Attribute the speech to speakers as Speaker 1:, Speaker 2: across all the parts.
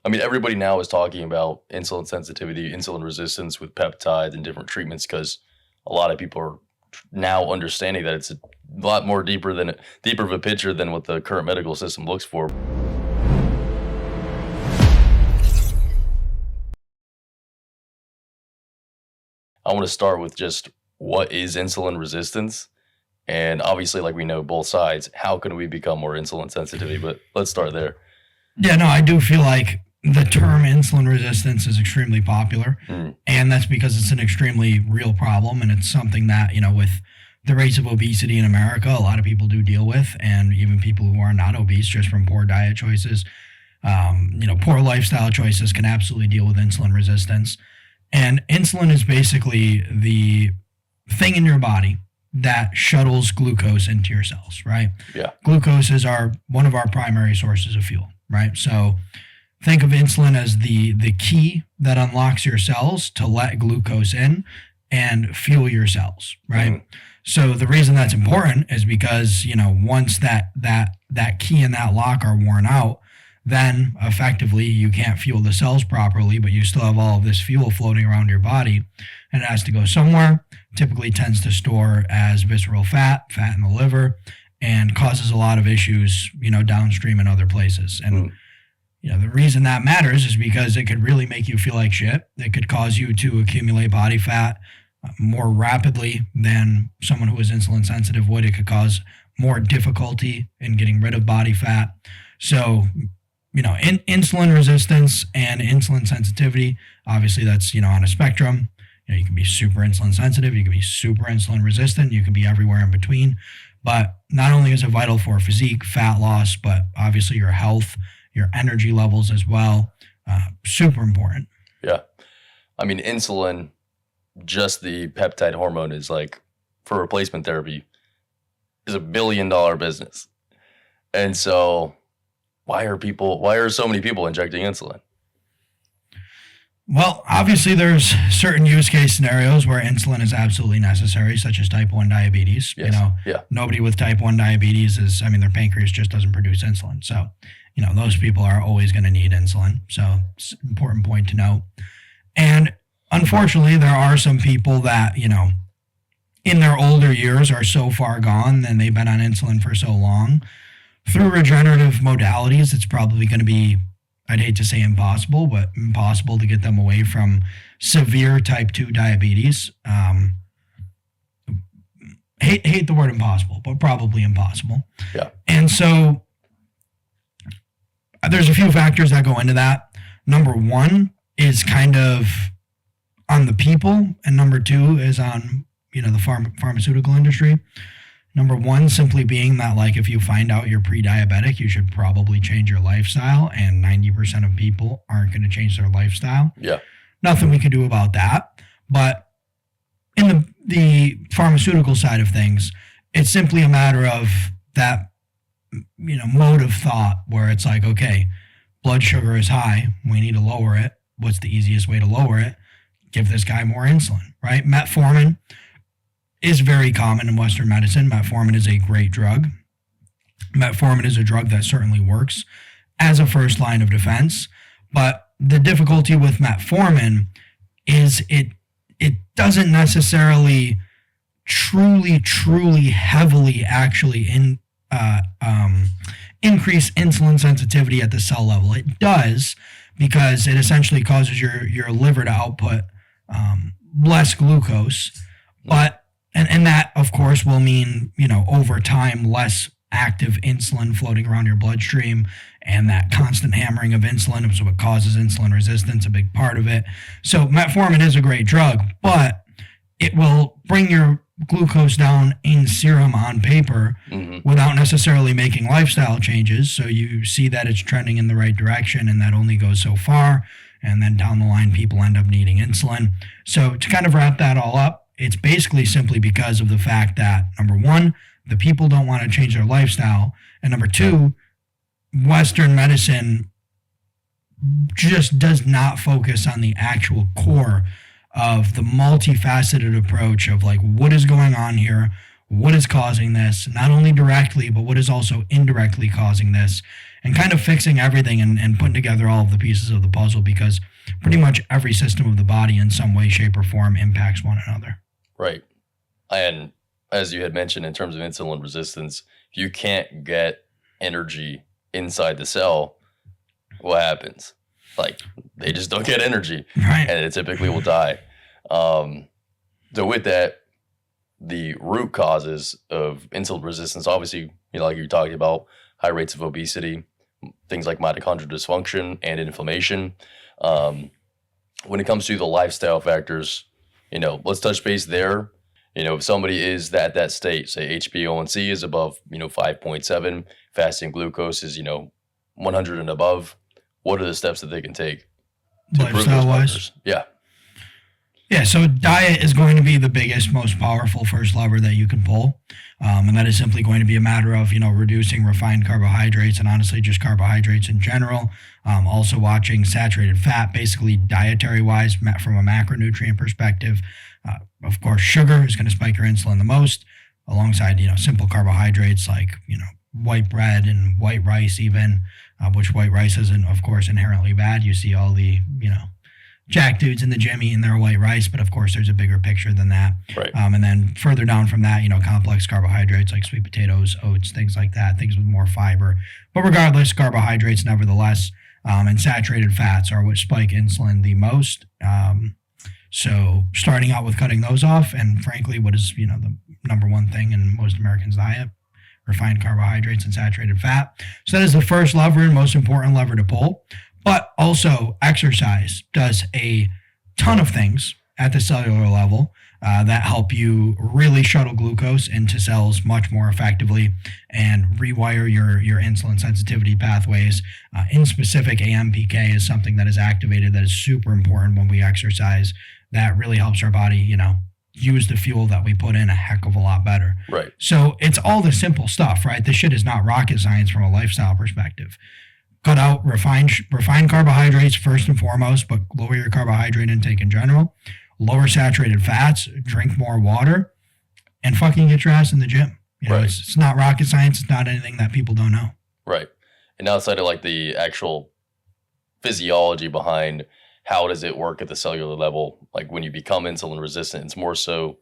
Speaker 1: I mean, everybody now is talking about insulin sensitivity, insulin resistance with peptides and different treatments because a lot of people are now understanding that it's a lot more deeper of a picture than what the current medical system looks for. I want to start with just what is insulin resistance? And obviously, like we know both sides, how can we become more insulin sensitive? But let's start there.
Speaker 2: Yeah, no, I do feel like the term insulin resistance is extremely popular. And that's because it's an extremely real problem. And it's something that, with the rates of obesity in America, a lot of people do deal with. And even people who are not obese, just from poor diet choices, poor lifestyle choices can absolutely deal with insulin resistance. And insulin is basically the thing in your body that shuttles glucose into your cells, right?
Speaker 1: Yeah.
Speaker 2: Glucose is one of our primary sources of fuel, right? So think of insulin as the key that unlocks your cells to let glucose in and fuel your cells, right? So the reason that's important is because, once that key and that lock are worn out, then effectively you can't fuel the cells properly, but you still have all of this fuel floating around your body and it has to go somewhere. Typically tends to store as visceral fat in the liver, and causes a lot of issues, downstream in other places. And, the reason that matters is because it could really make you feel like shit. It could cause you to accumulate body fat more rapidly than someone who is insulin sensitive would. It could cause more difficulty in getting rid of body fat. So, insulin resistance and insulin sensitivity, obviously that's, on a spectrum. You can be super insulin sensitive, you can be super insulin resistant, you can be everywhere in between. But not only is it vital for physique, fat loss, but obviously your health, your energy levels as well. Super important.
Speaker 1: Yeah. I mean, insulin, just the peptide hormone is like, for replacement therapy, is $1 billion business. And so why are so many people injecting insulin?
Speaker 2: Well, obviously there's certain use case scenarios where insulin is absolutely necessary, such as type 1 diabetes.
Speaker 1: Yes.
Speaker 2: Nobody with type 1 diabetes their pancreas just doesn't produce insulin. So, those people are always going to need insulin. So it's an important point to note. And unfortunately, there are some people that, in their older years are so far gone and they've been on insulin for so long. Through regenerative modalities, it's probably going to be, I'd hate to say impossible, but impossible to get them away from severe type 2 diabetes. Hate the word impossible, but probably impossible.
Speaker 1: Yeah.
Speaker 2: And so there's a few factors that go into that. Number one is kind of on the people, and number two is on, the pharmaceutical industry. Number one, simply being that, if you find out you're pre-diabetic, you should probably change your lifestyle, and 90% of people aren't going to change their lifestyle.
Speaker 1: Yeah.
Speaker 2: Nothing we can do about that. But in the pharmaceutical side of things, it's simply a matter of that, mode of thought where it's like, okay, blood sugar is high. We need to lower it. What's the easiest way to lower it? Give this guy more insulin, right? Metformin is very common in Western medicine. Metformin is a great drug. Metformin is a drug that certainly works as a first line of defense. But the difficulty with metformin is it doesn't necessarily truly heavily actually increase insulin sensitivity at the cell level. It does, because it essentially causes your liver to output less glucose, but and that of course will mean over time less active insulin floating around your bloodstream, and that constant hammering of insulin is what causes insulin resistance, a big part of it. So metformin is a great drug, but it will bring your glucose down in serum on paper without necessarily making lifestyle changes. So you see that it's trending in the right direction, and that only goes so far. And then down the line, people end up needing insulin. So to kind of wrap that all up, it's basically simply because of the fact that, number one, the people don't want to change their lifestyle. And number two, Western medicine just does not focus on the actual core of the multifaceted approach of what is going on here, what is causing this, not only directly, but what is also indirectly causing this, and kind of fixing everything and putting together all of the pieces of the puzzle, because pretty much every system of the body in some way, shape, or form impacts one another.
Speaker 1: Right. And as you had mentioned, in terms of insulin resistance, if you can't get energy inside the cell, what happens? Like, they just don't get energy,
Speaker 2: Right.
Speaker 1: and it typically will die. So with that, the root causes of insulin resistance, obviously, like you talked about, high rates of obesity, things like mitochondrial dysfunction and inflammation. When it comes to the lifestyle factors, let's touch base there. If somebody is at that state, say HbA1c is above, 5.7, fasting glucose is, 100 and above, what are the steps that they can take to improve those markers? Yeah.
Speaker 2: Yeah, so diet is going to be the biggest, most powerful first lever that you can pull. And that is simply going to be a matter of, reducing refined carbohydrates and honestly just carbohydrates in general. Also watching saturated fat, basically dietary-wise from a macronutrient perspective. Of course, sugar is going to spike your insulin the most, alongside, simple carbohydrates like, white bread and white rice even, which white rice isn't, of course, inherently bad. You see all the, jack dudes in the gym eating their white rice, but of course there's a bigger picture than that.
Speaker 1: Right.
Speaker 2: And then further down from that, complex carbohydrates like sweet potatoes, oats, things like that, things with more fiber. But regardless, carbohydrates nevertheless, and saturated fats are what spike insulin the most. So starting out with cutting those off, and frankly, what is, the number one thing in most Americans' diet, refined carbohydrates and saturated fat. So that is the first lever and most important lever to pull. But also exercise does a ton of things at the cellular level that help you really shuttle glucose into cells much more effectively and rewire your insulin sensitivity pathways. In specific, AMPK is something that is activated that is super important when we exercise. That really helps our body, use the fuel that we put in a heck of a lot better.
Speaker 1: Right.
Speaker 2: So it's all the simple stuff, right? This shit is not rocket science from a lifestyle perspective. Cut out refined carbohydrates first and foremost, but lower your carbohydrate intake in general. Lower saturated fats, drink more water, and fucking get your ass in the gym.
Speaker 1: Right.
Speaker 2: It's not rocket science. It's not anything that people don't know.
Speaker 1: Right. And outside of like the actual physiology behind how does it work at the cellular level, like when you become insulin resistant, it's more so,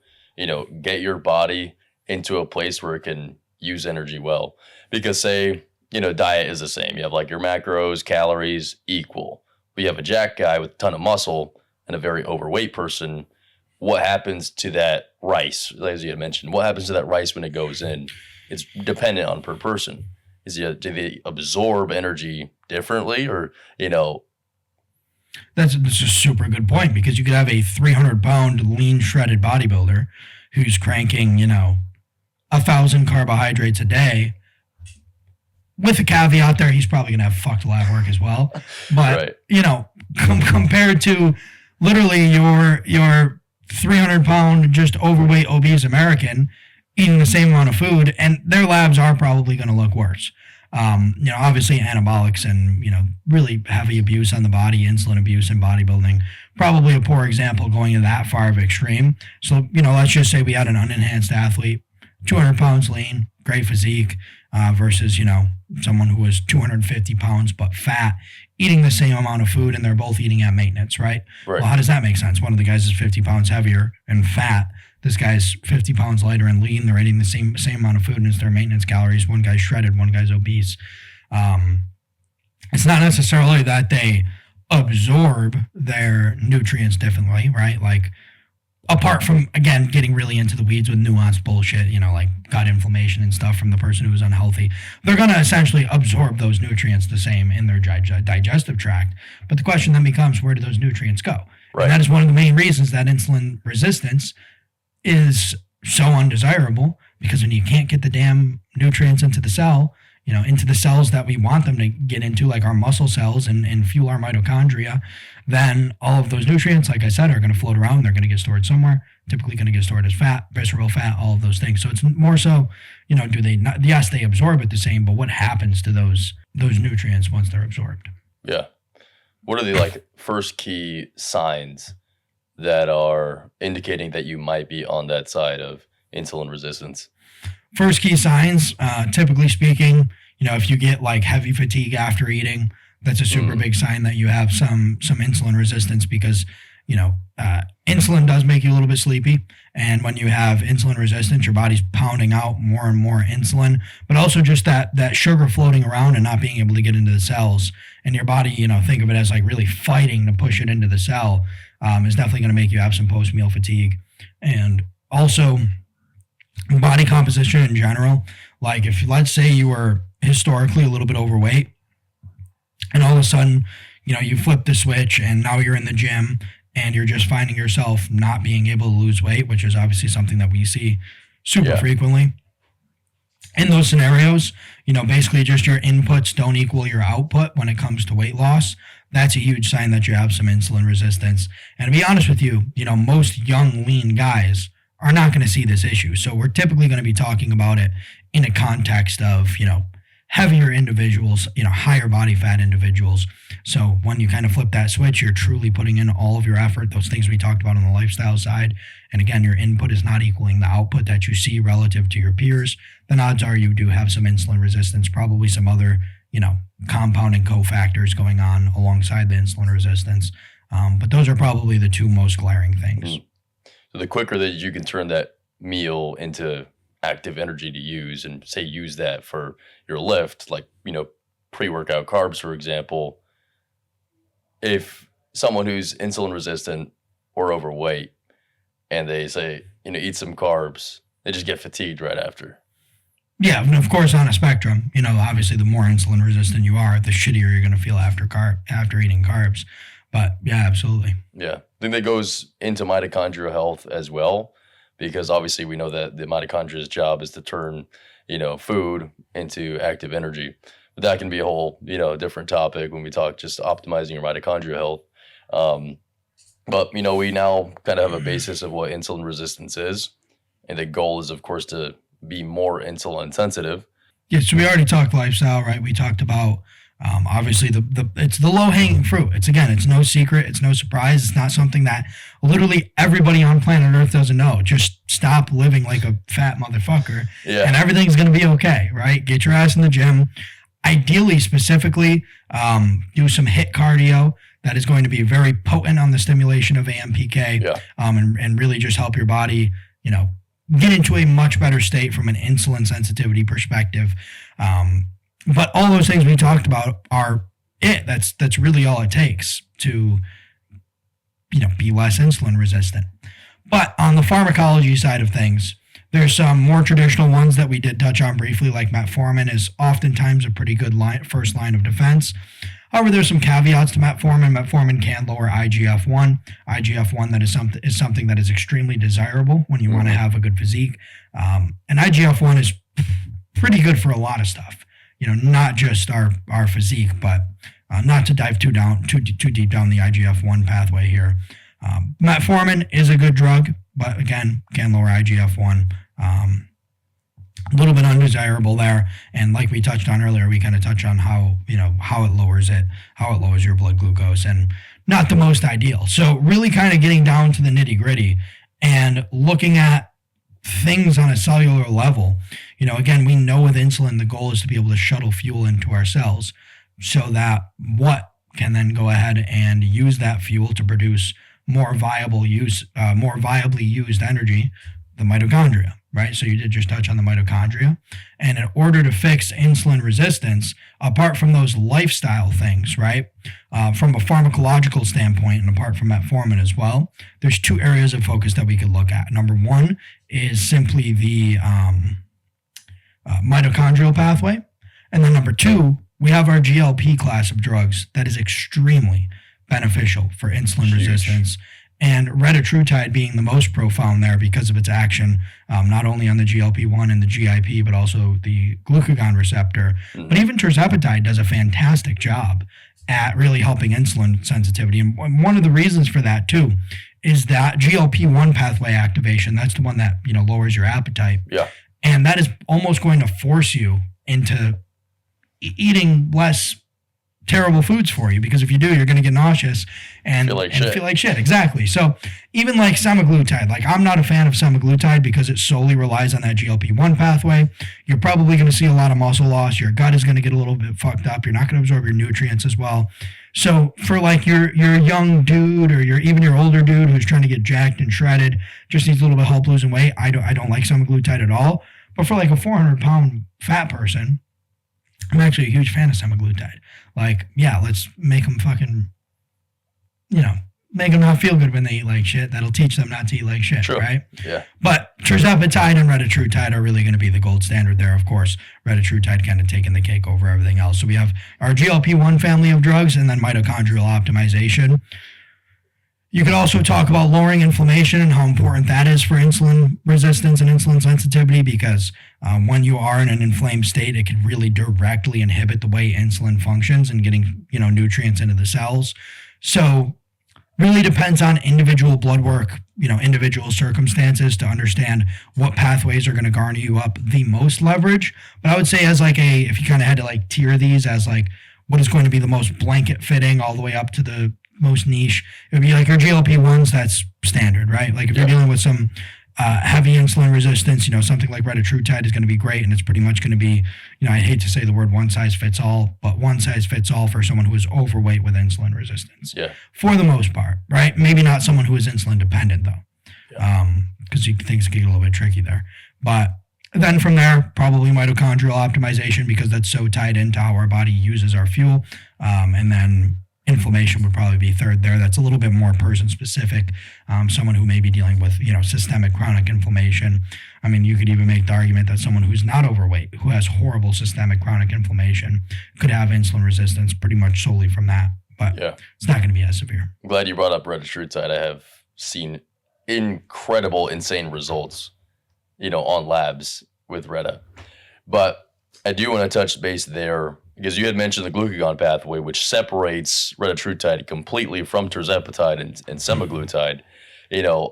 Speaker 1: get your body into a place where it can use energy well. Because say, diet is the same. You have like your macros, calories equal. But you have a jack guy with a ton of muscle and a very overweight person. What happens to that rice? As you had mentioned, what happens to that rice when it goes in? It's dependent on per person. Do they absorb energy differently, or
Speaker 2: That's a super good point, because you could have a 300-pound lean shredded bodybuilder who's cranking 1,000 carbohydrates a day. With a caveat there, he's probably going to have fucked lab work as well. But,
Speaker 1: right.
Speaker 2: Compared to literally your 300-pound, just overweight, obese American eating the same amount of food, and their labs are probably going to look worse. Obviously anabolics and, really heavy abuse on the body, insulin abuse in bodybuilding, probably a poor example going to that far of extreme. So, let's just say we had an unenhanced athlete, 200 pounds lean, great physique, versus, someone who was 250 pounds but fat, eating the same amount of food, and they're both eating at maintenance, right?
Speaker 1: Right.
Speaker 2: Well, how does that make sense? One of the guys is 50 pounds heavier and fat. This guy's 50 pounds lighter and lean. They're eating the same amount of food, and it's their maintenance calories. One guy's shredded, one guy's obese. It's not necessarily that they absorb their nutrients differently, right? Like, apart from, again, getting really into the weeds with nuanced bullshit, like gut inflammation and stuff from the person who is unhealthy, they're going to essentially absorb those nutrients the same in their digestive tract. But the question then becomes, where do those nutrients go?
Speaker 1: Right.
Speaker 2: And that is one of the main reasons that insulin resistance is so undesirable, because when you can't get the damn nutrients into the cell, into the cells that we want them to get into, like our muscle cells and fuel our mitochondria, then all of those nutrients, like I said, are going to float around. They're going to get stored somewhere, typically going to get stored as fat, visceral fat, all of those things. So it's more so, do they not, yes, they absorb it the same, but what happens to those nutrients once they're absorbed?
Speaker 1: Yeah. What are the first key signs that are indicating that you might be on that side of insulin resistance?
Speaker 2: first key signs, typically speaking, if you get like heavy fatigue after eating, that's a super big sign that you have some insulin resistance, because insulin does make you a little bit sleepy. And when you have insulin resistance, your body's pounding out more and more insulin, but also just that sugar floating around and not being able to get into the cells. And your body, think of it as like really fighting to push it into the cell, is definitely going to make you have some post-meal fatigue. And also body composition in general. Like if, let's say you were historically a little bit overweight, and all of a sudden, you flip the switch and now you're in the gym and you're just finding yourself not being able to lose weight, which is obviously something that we see super frequently. In those scenarios, basically just your inputs don't equal your output when it comes to weight loss. That's a huge sign that you have some insulin resistance. And to be honest with you, most young, lean guys are not going to see this issue. So we're typically going to be talking about it in a context of, heavier individuals, higher body fat individuals. So when you kind of flip that switch, you're truly putting in all of your effort, those things we talked about on the lifestyle side. And again, your input is not equaling the output that you see relative to your peers. Then odds are you do have some insulin resistance, probably some other, compounding cofactors going on alongside the insulin resistance. But those are probably the two most glaring things.
Speaker 1: So the quicker that you can turn that meal into active energy to use, and say use that for your lift, like pre-workout carbs, for example, if someone who's insulin resistant or overweight and they say eat some carbs, they just get fatigued right after.
Speaker 2: Yeah, and of course on a spectrum, obviously the more insulin resistant you are, the shittier you're going to feel after eating carbs. But yeah, absolutely.
Speaker 1: Yeah, I think that goes into mitochondrial health as well, because obviously we know that the mitochondria's job is to turn, food into active energy. But that can be a whole, different topic when we talk just optimizing your mitochondrial health. But, we now kind of have a basis of what insulin resistance is. And the goal is, of course, to be more insulin sensitive.
Speaker 2: Yeah, so we already talked lifestyle, right? We talked about obviously it's the low hanging fruit. It's no secret. It's no surprise. It's not something that literally everybody on planet Earth doesn't know. Just stop living like a fat motherfucker and everything's going to be okay, right? Get your ass in the gym. Ideally, specifically, do some HIIT cardio. That is going to be very potent on the stimulation of AMPK, and really just help your body, get into a much better state from an insulin sensitivity perspective. But all those things we talked about are it. That's really all it takes to, be less insulin resistant. But on the pharmacology side of things, there's some more traditional ones that we did touch on briefly, like metformin is oftentimes a pretty good first line of defense. However, there's some caveats to metformin. Metformin can lower IGF-1. IGF-1 that is something that is extremely desirable when you want to have a good physique. And IGF-1 is pretty good for a lot of stuff. Not just our physique, but not to dive too deep down the IGF-1 pathway here. Metformin is a good drug, but again, can lower IGF-1. A little bit undesirable there. And like we touched on earlier, we kind of touch on how it lowers your blood glucose, and not the most ideal. So really kind of getting down to the nitty gritty and looking at things on a cellular level. Again, we know with insulin, the goal is to be able to shuttle fuel into our cells so that what can then go ahead and use that fuel to produce more viably used energy, the mitochondria, right? So you did just touch on the mitochondria. And in order to fix insulin resistance, apart from those lifestyle things, right, from a pharmacological standpoint and apart from metformin as well, there's two areas of focus that we could look at. Number one is simply the mitochondrial pathway. And then number two, we have our GLP class of drugs that is extremely beneficial for insulin resistance. And retatrutide being the most profound there because of its action, not only on the GLP-1 and the GIP, but also the glucagon receptor. But even tirzepatide does a fantastic job at really helping insulin sensitivity. And one of the reasons for that, too, is that GLP-1 pathway activation. That's the one that, lowers your appetite.
Speaker 1: Yeah.
Speaker 2: And that is almost going to force you into eating less terrible foods for you, because if you do, you're going to get nauseous and feel like shit. Exactly. So even like semaglutide, like I'm not a fan of semaglutide because it solely relies on that GLP-1 pathway. You're probably going to see a lot of muscle loss. Your gut is going to get a little bit fucked up. You're not going to absorb your nutrients as well. So for like your young dude or your older dude who's trying to get jacked and shredded, just needs a little bit of help losing weight, I don't like semaglutide at all. But for like a 400-pound fat person, I'm actually a huge fan of semaglutide. Like, yeah, let's make them fucking, make them not feel good when they eat like shit. That'll teach them not to eat like shit, True. Right?
Speaker 1: Yeah.
Speaker 2: But tirzepatide and retatrutide are really going to be the gold standard there, of course. Retatrutide kind of taking the cake over everything else. So we have our GLP-1 family of drugs and then mitochondrial optimization. You could also talk about lowering inflammation and how important that is for insulin resistance and insulin sensitivity, because when you are in an inflamed state, it can really directly inhibit the way insulin functions and getting, nutrients into the cells. So really depends on individual blood work, individual circumstances to understand what pathways are going to garner you up the most leverage. But I would say if you kind of had to like tier these as like what is going to be the most blanket fitting all the way up to the most niche, it would be like your GLP-1s, that's standard, right? Like if you're dealing with some heavy insulin resistance, something like retatrutide is going to be great, and it's pretty much going to be, I hate to say the word one size fits all, but one size fits all for someone who is overweight with insulin resistance.
Speaker 1: Yeah.
Speaker 2: For the most part, right? Maybe not someone who is insulin dependent though, because things get a little bit tricky there. But then from there, probably mitochondrial optimization, because that's so tied into how our body uses our fuel, and then inflammation would probably be third there. That's a little bit more person specific. Someone who may be dealing with, systemic chronic inflammation. I mean, you could even make the argument that someone who's not overweight, who has horrible systemic chronic inflammation, could have insulin resistance pretty much solely from that. But it's not going to be as severe.
Speaker 1: I'm glad you brought up retatrutide. I have seen incredible, insane results, on labs with Reta. But I do want to touch base there, because you had mentioned the glucagon pathway, which separates retatrutide completely from tirzepatide and semaglutide.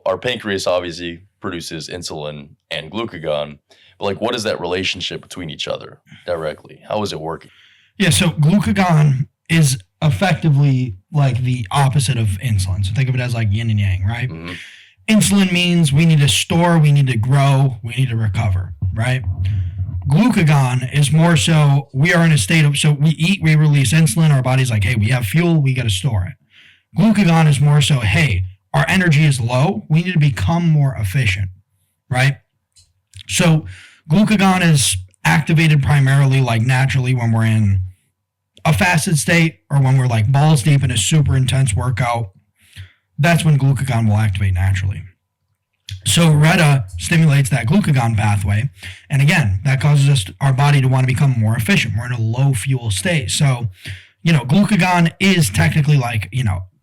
Speaker 1: Our pancreas obviously produces insulin and glucagon, but like, what is that relationship between each other directly? How is it working?
Speaker 2: Yeah, so glucagon is effectively like the opposite of insulin. So think of it as like yin and yang, right? Mm-hmm. Insulin means we need to store, we need to grow, we need to recover, right? Glucagon is more so we are in a state of, so we eat, we release insulin, our body's like, hey, we have fuel, we got to store it. Glucagon is more so, hey, our energy is low, we need to become more efficient, right? So glucagon is activated primarily like naturally when we're in a fasted state or when we're like balls deep in a super intense workout. That's when glucagon will activate naturally. So Reta stimulates that glucagon pathway. And again, that causes our body to want to become more efficient. We're in a low fuel state. So, glucagon is technically like,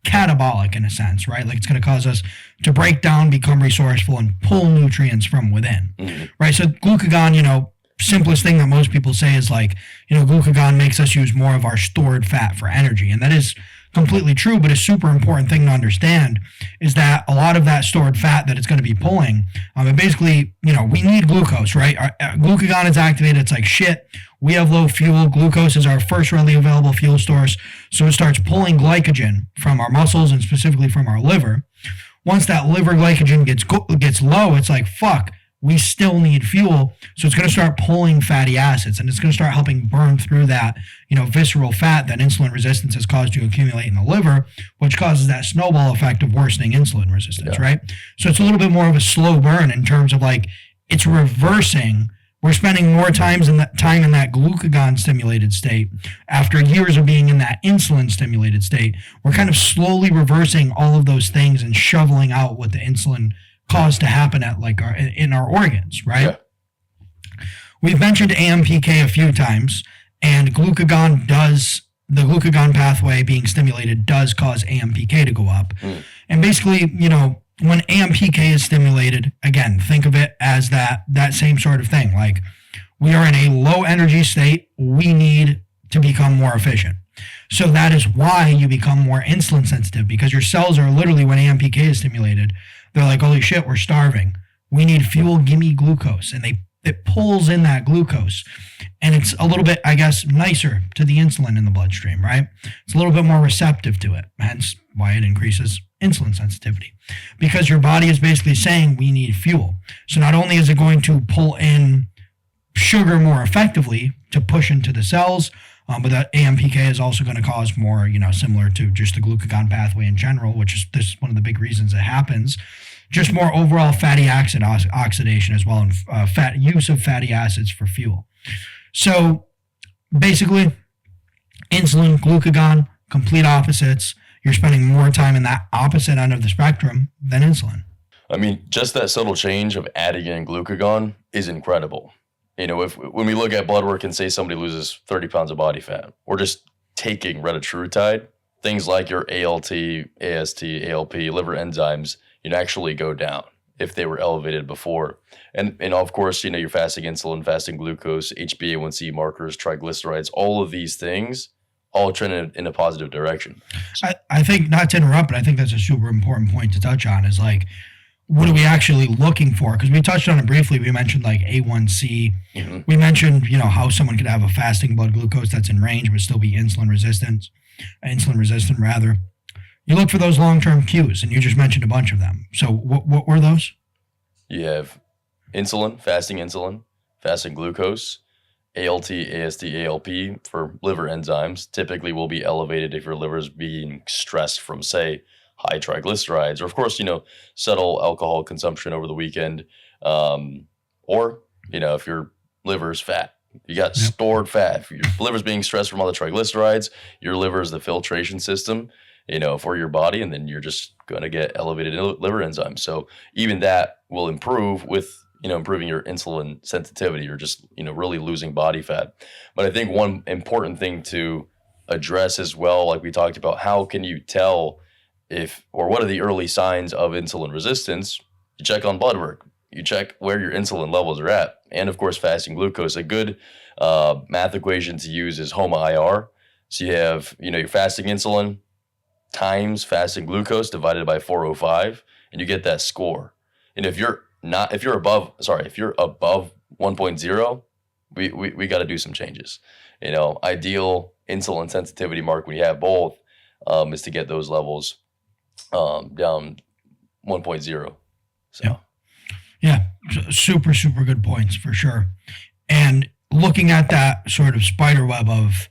Speaker 2: catabolic in a sense, right? Like it's going to cause us to break down, become resourceful, and pull nutrients from within, right? So glucagon, simplest thing that most people say is like, glucagon makes us use more of our stored fat for energy. And that is completely true, but a super important thing to understand is that a lot of that stored fat that it's going to be pulling, and basically, we need glucose, right? Glucagon is activated. It's like shit. We have low fuel. Glucose is our first readily available fuel source. So it starts pulling glycogen from our muscles and specifically from our liver. Once that liver glycogen gets low, it's like, fuck, we still need fuel. So it's going to start pulling fatty acids, and it's going to start helping burn through that, visceral fat that insulin resistance has caused to accumulate in the liver, which causes that snowball effect of worsening insulin resistance, right? So it's a little bit more of a slow burn in terms of like, it's reversing. We're spending more time in that glucagon stimulated state after years of being in that insulin stimulated state. We're kind of slowly reversing all of those things and shoveling out what the insulin caused to happen at like in our organs, right? Yeah. We've mentioned AMPK a few times, and the glucagon pathway being stimulated does cause AMPK to go up. And basically, when AMPK is stimulated, again, think of it as that same sort of thing. Like we are in a low energy state, we need to become more efficient. So that is why you become more insulin sensitive, because your cells are literally, when AMPK is stimulated, they're like, holy shit, we're starving. We need fuel, gimme glucose. And they it pulls in that glucose, and it's a little bit, I guess, nicer to the insulin in the bloodstream, right? It's a little bit more receptive to it, hence why it increases insulin sensitivity, because your body is basically saying we need fuel. So not only is it going to pull in sugar more effectively to push into the cells, but that AMPK is also going to cause more, similar to just the glucagon pathway in general, which is this is one of the big reasons it happens. Just more overall fatty acid oxidation as well, and use of fatty acids for fuel. So basically, insulin, glucagon, complete opposites. You're spending more time in that opposite end of the spectrum than insulin.
Speaker 1: I mean, just that subtle change of adding in glucagon is incredible. When we look at blood work and say somebody loses 30 pounds of body fat, or just taking retatrutide, things like your ALT, AST, ALP, liver enzymes, actually go down if they were elevated before. And of course, your fasting insulin, fasting glucose, HbA1c markers, triglycerides, all of these things all trend in a positive direction.
Speaker 2: I think, not to interrupt, but I think that's a super important point to touch on, is like, what are we actually looking for? Because we touched on it briefly. We mentioned like A1C. Mm-hmm. We mentioned, how someone could have a fasting blood glucose that's in range but still be insulin resistant. You look for those long-term cues, and you just mentioned a bunch of them. So what were those?
Speaker 1: You have insulin, fasting glucose, ALT, AST, ALP for liver enzymes typically will be elevated if your liver is being stressed from, say, high triglycerides, or of course, subtle alcohol consumption over the weekend, or, if your liver's fat, you got stored fat. If your liver's being stressed from all the triglycerides, your liver is the filtration system, for your body, and then you're just going to get elevated liver enzymes. So even that will improve with, improving your insulin sensitivity, or just, really losing body fat. But I think one important thing to address as well, like we talked about, how can you tell what are the early signs of insulin resistance? You check on blood work. You check where your insulin levels are at. And of course, fasting glucose. A good math equation to use is HOMA-IR. So you have, your fasting insulin times fasting glucose divided by 405, and you get that score. And if you're above 1.0, we got to do some changes. Ideal insulin sensitivity mark when you have both is to get those levels down 1.0. So
Speaker 2: yeah, super good points for sure. And looking at that sort of spider web of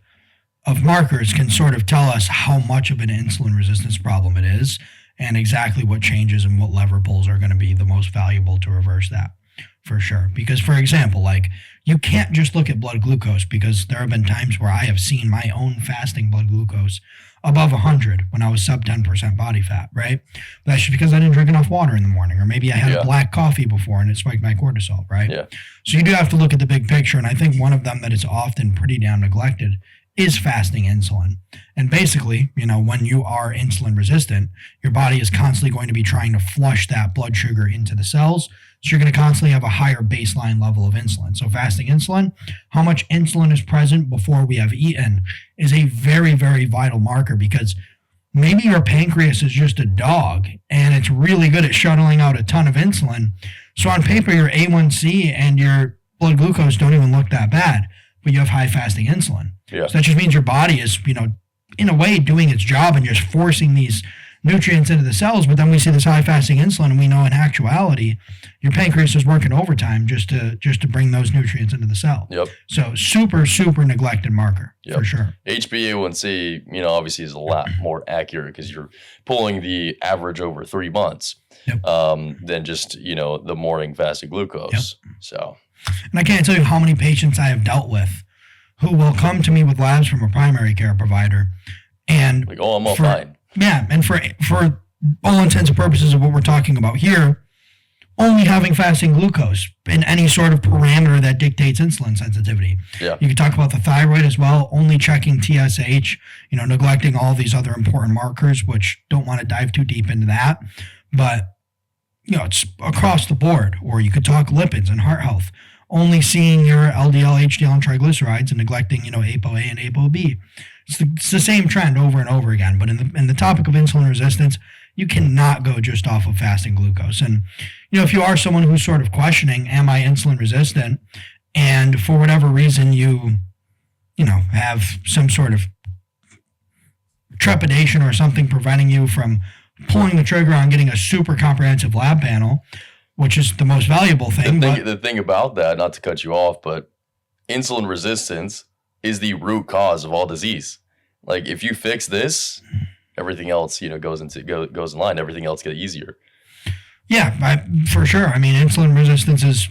Speaker 2: markers can sort of tell us how much of an insulin resistance problem it is, and exactly what changes and what lever pulls are going to be the most valuable to reverse that, for sure. Because, for example, like, you can't just look at blood glucose, because there have been times where I have seen my own fasting blood glucose above 100 when I was sub 10% body fat, right? But that's just because I didn't drink enough water in the morning, or maybe I had a black coffee before and it spiked my cortisol, right?
Speaker 1: Yeah.
Speaker 2: So you do have to look at the big picture, and I think one of them that is often pretty damn neglected is fasting insulin. And basically, when you are insulin resistant, your body is constantly going to be trying to flush that blood sugar into the cells. So you're going to constantly have a higher baseline level of insulin. So fasting insulin, how much insulin is present before we have eaten, is a very, very vital marker, because maybe your pancreas is just a dog and it's really good at shuttling out a ton of insulin. So on paper, your A1C and your blood glucose don't even look that bad, but you have high fasting insulin.
Speaker 1: Yeah.
Speaker 2: So that just means your body is, in a way doing its job and just forcing these nutrients into the cells. But then we see this high fasting insulin, and we know in actuality, your pancreas is working overtime just to bring those nutrients into the cell.
Speaker 1: Yep.
Speaker 2: So super neglected marker, for sure.
Speaker 1: HbA1c, obviously is a lot more accurate, because you're pulling the average over 3 months than just, the morning fasted glucose. Yep. So.
Speaker 2: And I can't tell you how many patients I have dealt with who will come to me with labs from a primary care provider, and
Speaker 1: like, I'm all fine.
Speaker 2: Yeah, and for all intents and purposes of what we're talking about here, only having fasting glucose in any sort of parameter that dictates insulin sensitivity.
Speaker 1: Yeah.
Speaker 2: You can talk about the thyroid as well, only checking TSH, neglecting all these other important markers, which don't want to dive too deep into that. But, it's across the board. Or you could talk lipids and heart health, only seeing your LDL, HDL, and triglycerides, and neglecting, ApoA and ApoB. It's the same trend over and over again. But in the topic of insulin resistance, you cannot go just off of fasting glucose. And, if you are someone who's sort of questioning, am I insulin resistant? And for whatever reason, you have some sort of trepidation or something preventing you from pulling the trigger on getting a super comprehensive lab panel, which is the most valuable thing.
Speaker 1: The thing about that, not to cut you off, but insulin resistance is the root cause of all disease. Like if you fix this, everything else, goes in line. Everything else gets easier.
Speaker 2: Yeah, for sure. I mean, insulin resistance is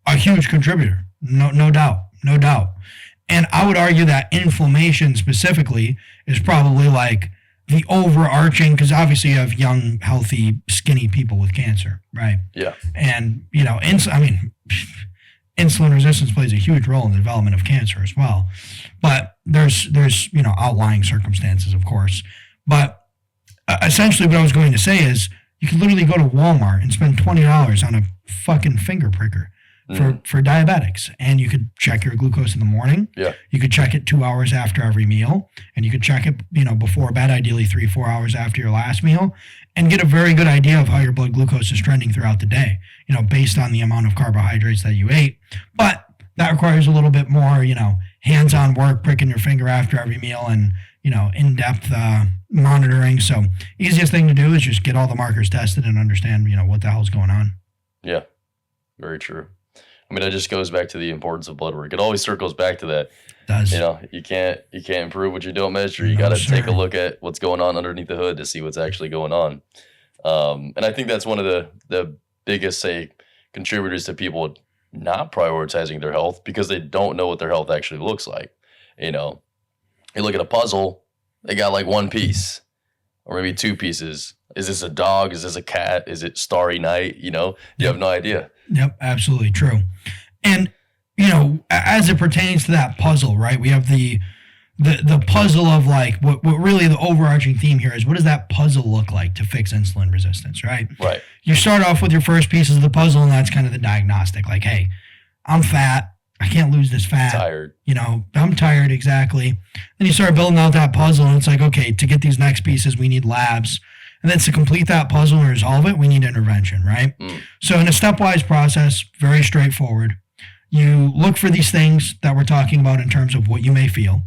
Speaker 2: a huge contributor. No doubt. And I would argue that inflammation specifically is probably like the overarching, because obviously you have young, healthy, skinny people with cancer, right?
Speaker 1: Yeah.
Speaker 2: And, insulin resistance plays a huge role in the development of cancer as well. But there's outlying circumstances, of course. But essentially what I was going to say is you could literally go to Walmart and spend $20 on a fucking finger pricker for diabetics. And you could check your glucose in the morning.
Speaker 1: Yeah.
Speaker 2: You could check it 2 hours after every meal. And you could check it, before bed, ideally 3-4 hours after your last meal, and get a very good idea of how your blood glucose is trending throughout the day, based on the amount of carbohydrates that you ate. But that requires a little bit more, hands-on work, pricking your finger after every meal and, in-depth monitoring. So easiest thing to do is just get all the markers tested and understand, what the hell's going on.
Speaker 1: Yeah, very true. I mean, that just goes back to the importance of blood work. It always circles back to that.
Speaker 2: It does.
Speaker 1: You can't improve what you don't measure. You got to take a look at what's going on underneath the hood to see what's actually going on. And I think that's one of the biggest, contributors to people not prioritizing their health because they don't know what their health actually looks like. You look at a puzzle, they got like one piece or maybe two pieces. Is this a dog? Is this a cat? Is it Starry Night? You have no idea.
Speaker 2: Yep, absolutely true. And, as it pertains to that puzzle, right, we have the puzzle of like what really the overarching theme here is, what does that puzzle look like to fix insulin resistance, right?
Speaker 1: Right.
Speaker 2: You start off with your first pieces of the puzzle, and that's kind of the diagnostic. Like, hey, I'm fat. I can't lose this fat.
Speaker 1: Tired.
Speaker 2: I'm tired, exactly. Then you start building out that puzzle, and it's like, okay, to get these next pieces, we need labs. And then to complete that puzzle and resolve it, we need intervention, right? So in a stepwise process, very straightforward. You look for these things that we're talking about in terms of what you may feel.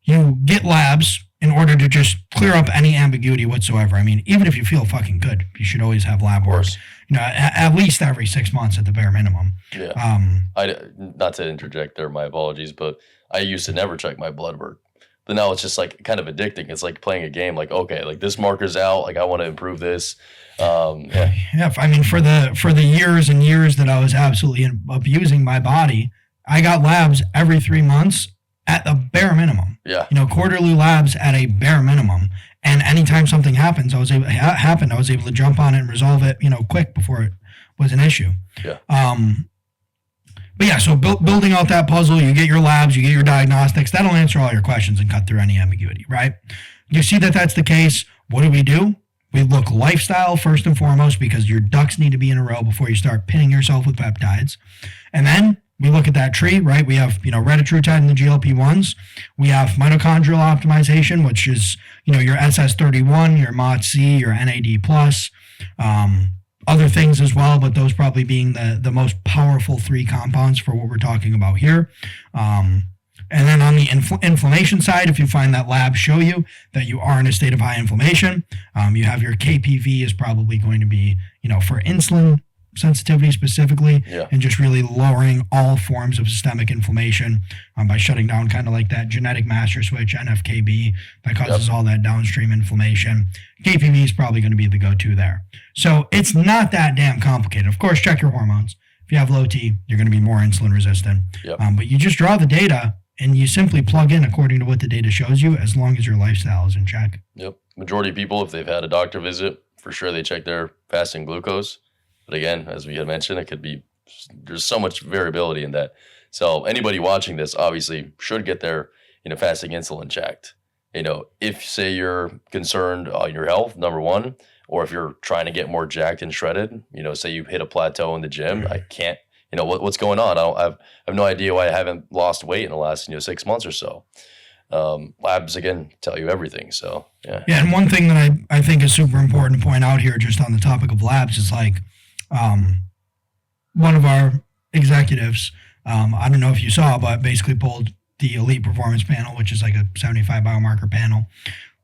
Speaker 2: You get labs in order to just clear up any ambiguity whatsoever. I mean, even if you feel fucking good, you should always have lab work. At least every 6 months at the bare minimum.
Speaker 1: Yeah. Not to interject there, my apologies, but I used to never check my blood work. But now it's just like kind of addicting. It's like playing a game. Like, okay, like this marker's out. Like I want to improve this.
Speaker 2: Yeah. I mean, for the years and years that I was absolutely abusing my body, I got labs every 3 months at the bare minimum.
Speaker 1: Yeah.
Speaker 2: Quarterly labs at a bare minimum. And anytime something happens, I was able to jump on it and resolve it, quick before it was an issue.
Speaker 1: Yeah.
Speaker 2: But yeah, so building out that puzzle, you get your labs, you get your diagnostics. That'll answer all your questions and cut through any ambiguity, right? You see that that's the case. What do? We look lifestyle first and foremost because your ducks need to be in a row before you start pinning yourself with peptides. And then we look at that tree, right? We have, retatrutide and the GLP-1s. We have mitochondrial optimization, which is, your SS31, your MOTC, your NAD+, other things as well, but those probably being the most powerful 3 compounds for what we're talking about here. And then on the inflammation side, if you find that labs show you that you are in a state of high inflammation, you have your KPV is probably going to be, for insulin sensitivity specifically, and just really lowering all forms of systemic inflammation by shutting down kind of like that genetic master switch, NFKB, that causes all that downstream inflammation. KPV is probably going to be the go-to there. So it's not that damn complicated. Of course, check your hormones. If you have low T, you're going to be more insulin resistant. But you just draw the data and you simply plug in according to what the data shows you, as long as your lifestyle is in check.
Speaker 1: Yep. Majority of people, if they've had a doctor visit, for sure they check their fasting glucose. But again, as we had mentioned, there's so much variability in that. So anybody watching this obviously should get their, fasting insulin checked. If say you're concerned on your health, number one, or if you're trying to get more jacked and shredded, say you hit a plateau in the gym, I can't, what's going on? I have no idea why I haven't lost weight in the last, 6 months or so. Labs, again, tell you everything. So, yeah.
Speaker 2: Yeah, and one thing that I think is super important to point out here, just on the topic of labs, is like one of our executives, I don't know if you saw, but basically pulled the Elite Performance Panel, which is like a 75 biomarker panel.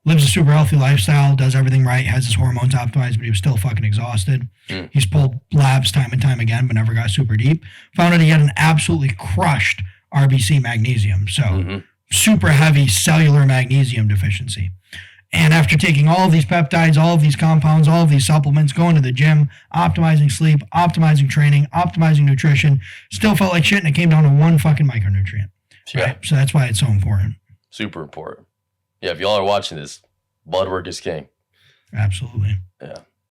Speaker 2: Lives a super healthy lifestyle, does everything right, has his hormones optimized, but he was still fucking exhausted. He's pulled labs time and time again, but never got super deep. Found out he had an absolutely crushed RBC magnesium. So super heavy cellular magnesium deficiency. And after taking all of these peptides, all of these compounds, all of these supplements, going to the gym, optimizing sleep, optimizing training, optimizing nutrition, still felt like shit, and it came down to one fucking micronutrient.
Speaker 1: Yeah.
Speaker 2: Right? So that's why it's so important.
Speaker 1: Super important. Yeah, if y'all are watching this, blood work is king.
Speaker 2: Absolutely.
Speaker 1: Yeah.